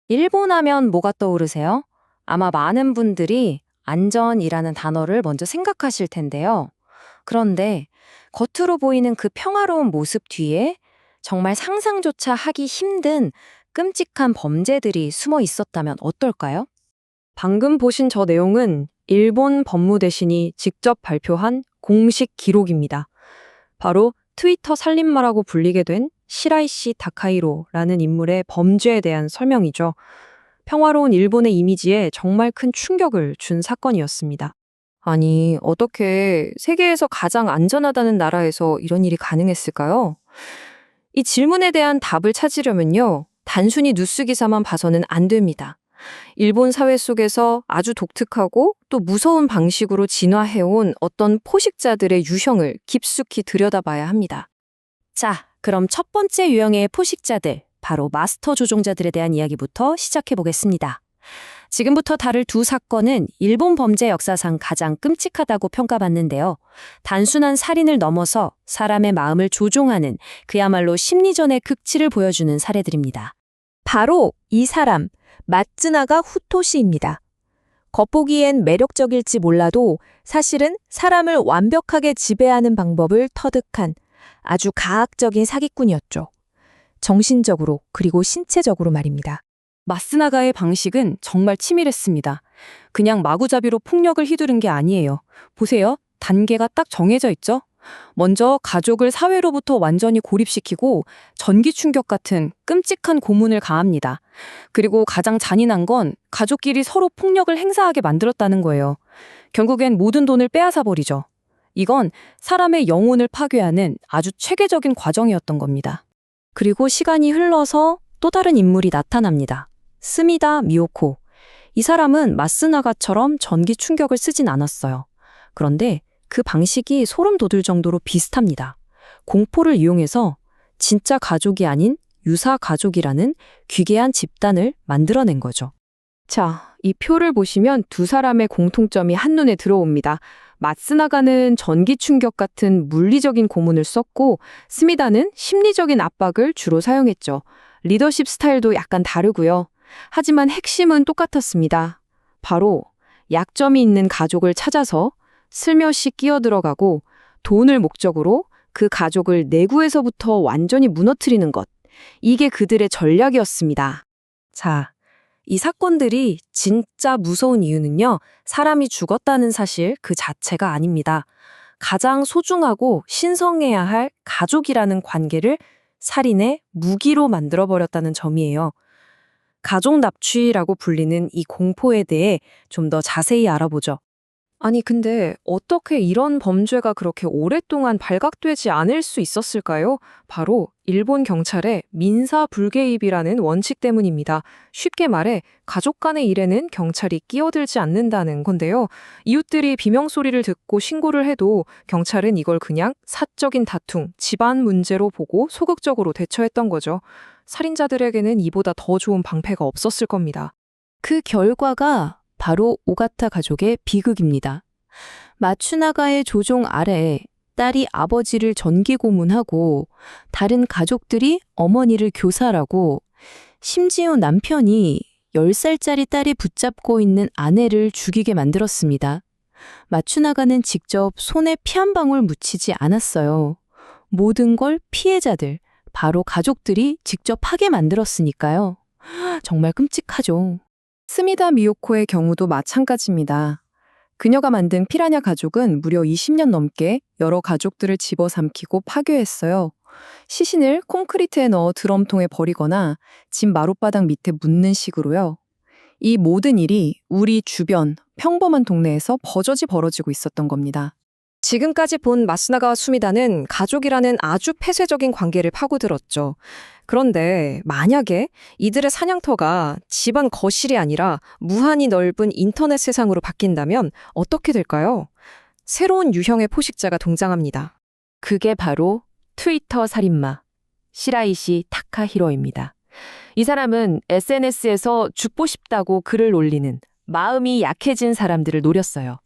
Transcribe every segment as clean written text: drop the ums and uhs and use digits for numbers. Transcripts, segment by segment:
일본 하면 뭐가 떠오르세요? 아마 많은 분들이 안전이라는 단어를 먼저 생각하실 텐데요. 그런데 겉으로 보이는 그 평화로운 모습 뒤에 정말 상상조차 하기 힘든 끔찍한 범죄들이 숨어 있었다면 어떨까요? 방금 보신 저 내용은 일본 법무대신이 직접 발표한 공식 기록입니다. 바로 트위터 살인마라고 불리게 된 시라이시 다카이로라는 인물의 범죄에 대한 설명이죠. 평화로운 일본의 이미지에 정말 큰 충격을 준 사건이었습니다. 아니, 어떻게 세계에서 가장 안전하다는 나라에서 이런 일이 가능했을까요? 이 질문에 대한 답을 찾으려면요, 단순히 뉴스 기사만 봐서는 안 됩니다. 일본 사회 속에서 아주 독특하고 또 무서운 방식으로 진화해온 어떤 포식자들의 유형을 깊숙이 들여다봐야 합니다. 자, 그럼 첫 번째 유형의 포식자들, 바로 마스터 조종자들에 대한 이야기부터 시작해 보겠습니다. 지금부터 다룰 두 사건은 일본 범죄 역사상 가장 끔찍하다고 평가받는데요. 단순한 살인을 넘어서 사람의 마음을 조종하는 그야말로 심리전의 극치를 보여주는 사례들입니다. 바로 이 사람, 마츠나가 후토시입니다. 겉보기엔 매력적일지 몰라도 사실은 사람을 완벽하게 지배하는 방법을 터득한 아주 가학적인 사기꾼이었죠. 정신적으로 그리고 신체적으로 말입니다. 마스나가의 방식은 정말 치밀했습니다. 그냥 마구잡이로 폭력을 휘두른 게 아니에요. 보세요. 단계가 딱 정해져 있죠? 먼저 가족을 사회로부터 완전히 고립시키고 전기 충격 같은 끔찍한 고문을 가합니다. 그리고 가장 잔인한 건 가족끼리 서로 폭력을 행사하게 만들었다는 거예요. 결국엔 모든 돈을 빼앗아 버리죠. 이건 사람의 영혼을 파괴하는 아주 체계적인 과정이었던 겁니다. 그리고 시간이 흘러서 또 다른 인물이 나타납니다. 스미다 미오코. 이 사람은 마스나가처럼 전기 충격을 쓰진 않았어요. 그런데 그 방식이 소름 돋을 정도로 비슷합니다. 공포를 이용해서 진짜 가족이 아닌 유사 가족이라는 귀괴한 집단을 만들어낸 거죠. 자, 이 표를 보시면 두 사람의 공통점이 한눈에 들어옵니다. 마스나가는 전기 충격 같은 물리적인 고문을 썼고 스미다는 심리적인 압박을 주로 사용했죠. 리더십 스타일도 약간 다르고요. 하지만 핵심은 똑같았습니다. 바로 약점이 있는 가족을 찾아서 슬며시 끼어들어가고 돈을 목적으로 그 가족을 내부에서부터 완전히 무너뜨리는 것. 이게 그들의 전략이었습니다. 자, 이 사건들이 진짜 무서운 이유는요, 사람이 죽었다는 사실 그 자체가 아닙니다. 가장 소중하고 신성해야 할 가족이라는 관계를 살인의 무기로 만들어버렸다는 점이에요. 가족 납치라고 불리는 이 공포에 대해 좀 더 자세히 알아보죠. 아니, 근데 어떻게 이런 범죄가 그렇게 오랫동안 발각되지 않을 수 있었을까요? 바로 일본 경찰의 민사 불개입이라는 원칙 때문입니다. 쉽게 말해 가족 간의 일에는 경찰이 끼어들지 않는다는 건데요. 이웃들이 비명소리를 듣고 신고를 해도 경찰은 이걸 그냥 사적인 다툼, 집안 문제로 보고 소극적으로 대처했던 거죠. 살인자들에게는 이보다 더 좋은 방패가 없었을 겁니다. 그 결과가 바로 오가타 가족의 비극입니다. 마츠나가의 조종 아래에 딸이 아버지를 전기 고문하고 다른 가족들이 어머니를 교살하고 심지어 남편이 10살짜리 딸이 붙잡고 있는 아내를 죽이게 만들었습니다. 마츠나가는 직접 손에 피 한 방울 묻히지 않았어요. 모든 걸 피해자들, 바로 가족들이 직접 하게 만들었으니까요. 정말 끔찍하죠. 스미다 미오코의 경우도 마찬가지입니다. 그녀가 만든 피라냐 가족은 무려 20년 넘게 여러 가족들을 집어삼키고 파괴했어요. 시신을 콘크리트에 넣어 드럼통에 버리거나 집 마룻바닥 밑에 묻는 식으로요. 이 모든 일이 우리 주변 평범한 동네에서 버젓이 벌어지고 있었던 겁니다. 지금까지 본 마스나가와 수미다는 가족이라는 아주 폐쇄적인 관계를 파고들었죠. 그런데 만약에 이들의 사냥터가 집안 거실이 아니라 무한히 넓은 인터넷 세상으로 바뀐다면 어떻게 될까요? 새로운 유형의 포식자가 등장합니다. 그게 바로 트위터 살인마, 시라이시 타카히로입니다. 이 사람은 SNS에서 죽고 싶다고 글을 올리는 마음이 약해진 사람들을 노렸어요.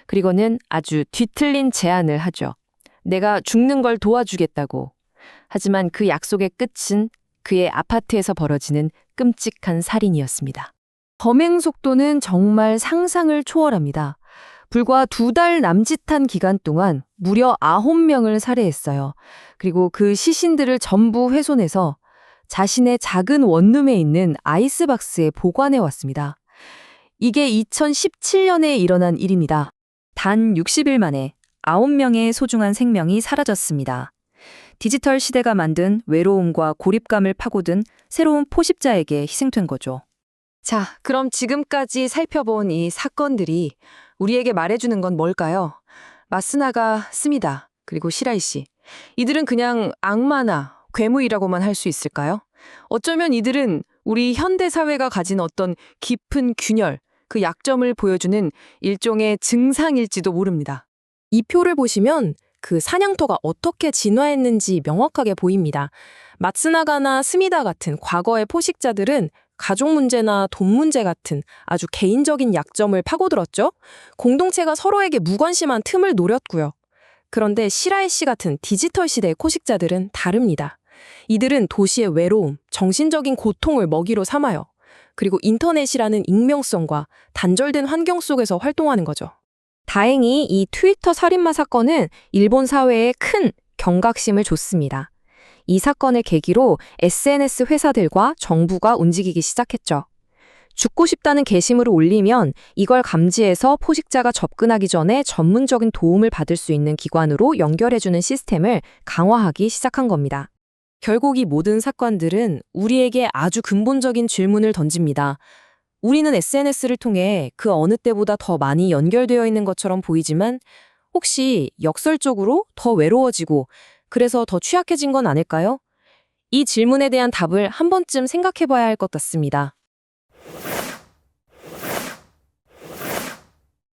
그리고는 아주 뒤틀린 제안을 하죠. 내가 죽는 걸 도와주겠다고. 하지만 그 약속의 끝은 그의 아파트에서 벌어지는 끔찍한 살인이었습니다. 범행 속도는 정말 상상을 초월합니다. 불과 2달 남짓한 기간 동안 무려 9명을 살해했어요. 그리고 그 시신들을 전부 훼손해서 자신의 작은 원룸에 있는 아이스박스에 보관해 왔습니다. 이게 2017년에 일어난 일입니다. 단 60일 만에 9명의 소중한 생명이 사라졌습니다. 디지털 시대가 만든 외로움과 고립감을 파고든 새로운 포식자에게 희생된 거죠. 자, 그럼 지금까지 살펴본 이 사건들이 우리에게 말해주는 건 뭘까요? 마스나가 스미다, 그리고 시라이 씨. 이들은 그냥 악마나 괴물이라고만 할 수 있을까요? 어쩌면 이들은 우리 현대 사회가 가진 어떤 깊은 균열, 그 약점을 보여주는 일종의 증상일지도 모릅니다. 이 표를 보시면 그 사냥터가 어떻게 진화했는지 명확하게 보입니다. 마츠나가나 스미다 같은 과거의 포식자들은 가족 문제나 돈 문제 같은 아주 개인적인 약점을 파고들었죠. 공동체가 서로에게 무관심한 틈을 노렸고요. 그런데 시라이 씨 같은 디지털 시대의 포식자들은 다릅니다. 이들은 도시의 외로움, 정신적인 고통을 먹이로 삼아요. 그리고 인터넷이라는 익명성과 단절된 환경 속에서 활동하는 거죠. 다행히 이 트위터 살인마 사건은 일본 사회에 큰 경각심을 줬습니다. 이 사건을 계기로 SNS 회사들과 정부가 움직이기 시작했죠. 죽고 싶다는 게시물을 올리면 이걸 감지해서 포식자가 접근하기 전에 전문적인 도움을 받을 수 있는 기관으로 연결해주는 시스템을 강화하기 시작한 겁니다. 결국 이 모든 사건들은 우리에게 아주 근본적인 질문을 던집니다. 우리는 SNS를 통해 그 어느 때보다 더 많이 연결되어 있는 것처럼 보이지만 혹시 역설적으로 더 외로워지고 그래서 더 취약해진 건 아닐까요? 이 질문에 대한 답을 한 번쯤 생각해 봐야 할 것 같습니다.